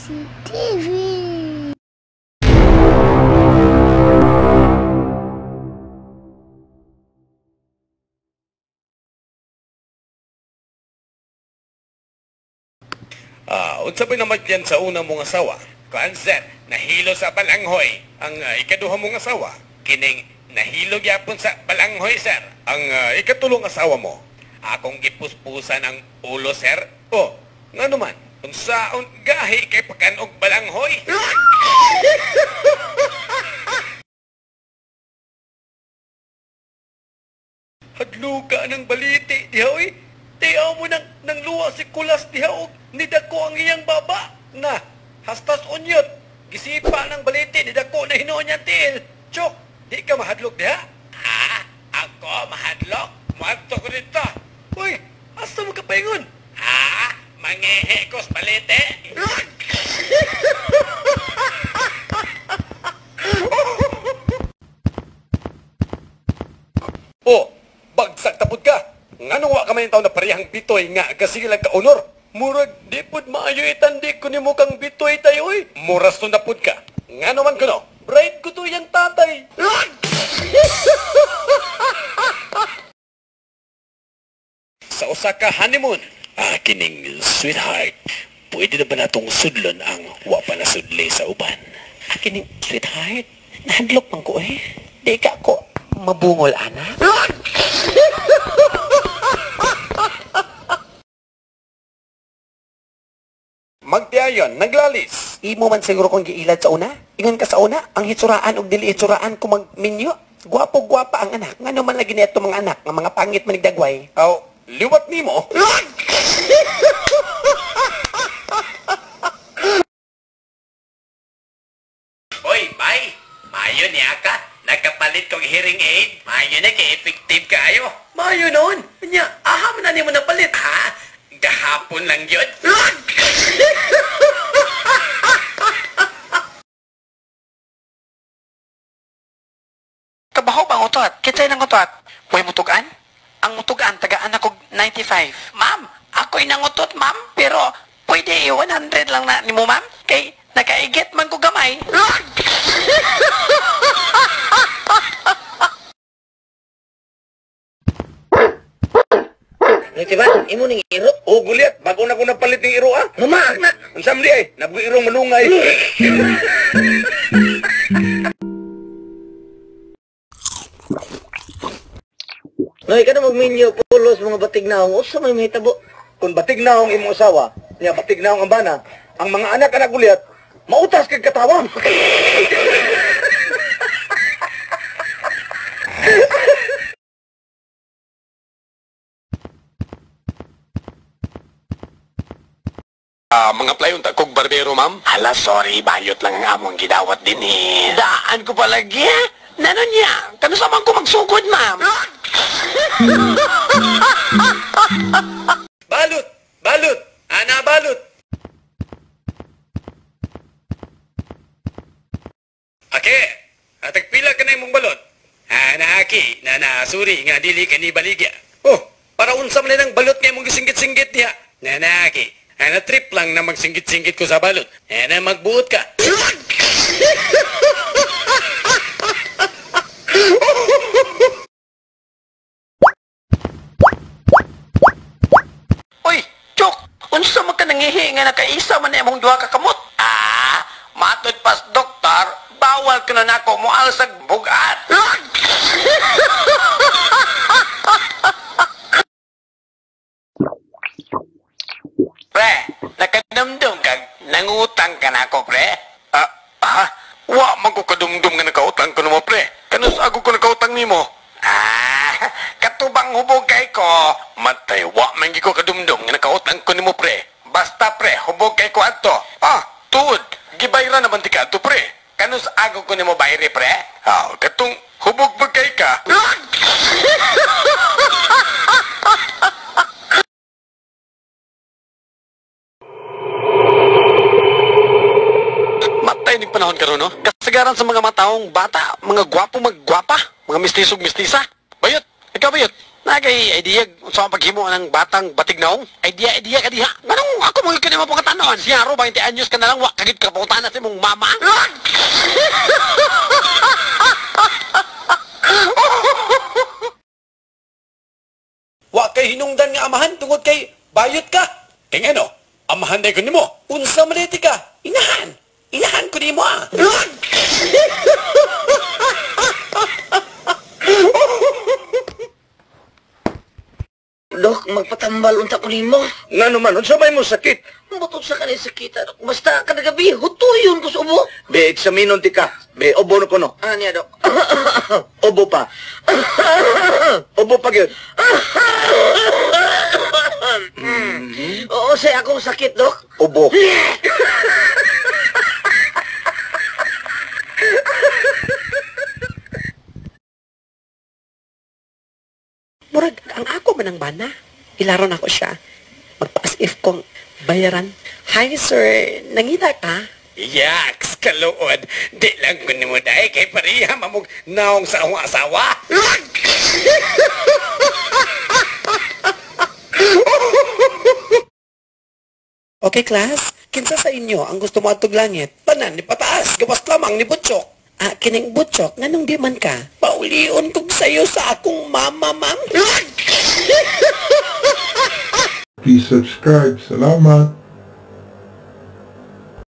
Isi TV. Unsa ba naman yan sa una mong asawa? Kuan sir, nahilo sa balanghoy. Ang ikaduha mong asawa, kining nahilo gyapon sa balanghoy sir. Ang ikatulong asawa mo, akong gipuspusan ang ulo sir. Oh, nga naman, unsaon gahi kay pagkanog balanghoy? Hadlo ka ng baliti, diha oy. Tiyaw mo nang luwa si Kulas diha og nidako ang iyang baba. Na, hastas unyot. Gisipa ng baliti, nidako na hinuon niya tiil. Chok, di ka mahadlok diha? Ha? Ako mahadlok? Muadto ko dito. Uy, asa mo ka paingon? Ha? Mangihi ko sa baliti? Oh, bagsak tapod ka. Nga wa ka man yung tao na parehang bitoy nga kasi lang ka-honor. Murag, di pod maayo itandi ko ni mo kang bitoy tayo eh. Muras to napod ka. Nga naman ko no, bright ko to yung tatay. Sa usa ka honeymoon, kining sweetheart, pwede na ba natong sudlon ang wa pa na sudli sa uban? Kining sweetheart, nahadlok man ko eh. Di ka ko mabungol, anak. Magtiayon, naglalis. Imo man siguro kung giilad sa una. Ingon ka sa una, ang hitsuraan o dili hitsuraan kung magminyo. Gwapo-gwapa ang anak. Nga naman lagi neto mga anak, nga mga pangit manigdagway. Aw, liwat nimo. Oy, bay. Mayo niya ka. Nagkapalit kong hearing aid. Mayo na kay effective kayo. Mayo noon. Nya, aham na nimo napalit. Ha? Gahapon lang yun. Kabaho bang utot? Kitsay ng utot? Huwag mutugan? Ang mutugan, tagaan ako 95. Ma'am, ako'y nangutot, ma'am. Pero, pwede 100 lang na ni mo, ma'am. Kay, nakaigit man ko gamay. Diba? Imo ning iro? O, guliat. Bago na ko napalit ng iro, ah. Mama, na. Ang samli ay. Nabuhi irong manungay. Noy, ka na magminyo, pulos, mga batig naong. Usa may mahitabo. Kung batig na ang imong asawa, niya batig na ang bana, ang mga anak guliat, mautas kag katawa. Mga playon ta kog barbero, ma'am. Hala, sorry, bayot lang ang among gidawat din eh. Daan ko palagi, eh. Nano niya? Kano sa man ko magsugod, ma'am? Balot! Balot! Ana balot! Ake, atagpila ka na imong balot. Ana aki, suri nga dili ka ni baligya. Oh, para unsam na ng balot nga imong gisinggit-singgit niya. Nana aki, ana trip lang na magsinggit-singgit ko sa balot. Ana magbuot ka. Uy, Chok! Unsa man ka nangihi nga nakaisa man imong duha ka kamot? Matod pas doktor, bawal ka na nako mo alsag bugat. Pre, nakadumdum kag nangutang ka na ako, pre? Wa man ko kadumdum nga nakautang ko mo, pre. Kanus ako ko nakautang nimo. Katubang hubog kay ko. Matay, wa man gi ko kadumdum nga nakautang ko nimo, pre. Basta pre, hubog kay ko adto. Tuod, gibayra naman ti ka ato, pre. Kanus ako ko nimo bayre, pre? Katong hubog ba kay ka? Matay ning panahon karon, no? Kasagaran sa mga mataong bata, mga gwapo magwapa, mga mistisog mistisa. Bayot, ikaw bayot. na kay idea sa paghimo ng batang batignaong. Idea ka diha. Nganong ako mo kini mo pangatanon? Siya ro 20 anyos ka na lang wa kagid ka pangutana sa imong mama. Wa kay hinungdan nga amahan tungod kay bayot ka. Kay ano? Amahan day ko nimo. Unsa man ka? Inahan. Inahan ko nimo ah. Dok, magpatambal unta ko nimo. Ngano man unsa may mo sakit? Butod sa kanay sakit, Dok. Basta kada gabi hutuyon ko sa ubo. Be eksaminon ti ka. Be obo no kono. Anya, Dok. Obo pa. Obo pa gyud. Oo, say akong sakit, Dok. Obo. Murag, ang ako man ang bana. Ilaron ako siya. Magpa-as if kong bayaran. Hi, sir. Nangita ka? Yaks, kaluod. Di lang ko ni mo dahi kay pariha mamog naong sa akong asawa. Okay, class. Kinsa sa inyo ang gusto mo atog langit? Tanan ni pataas, gawas lamang ni Butchok. Kining butchok, nganong di man ka? Paulion kog sayo sa akong mama, ma'am. Please subscribe. Salamat.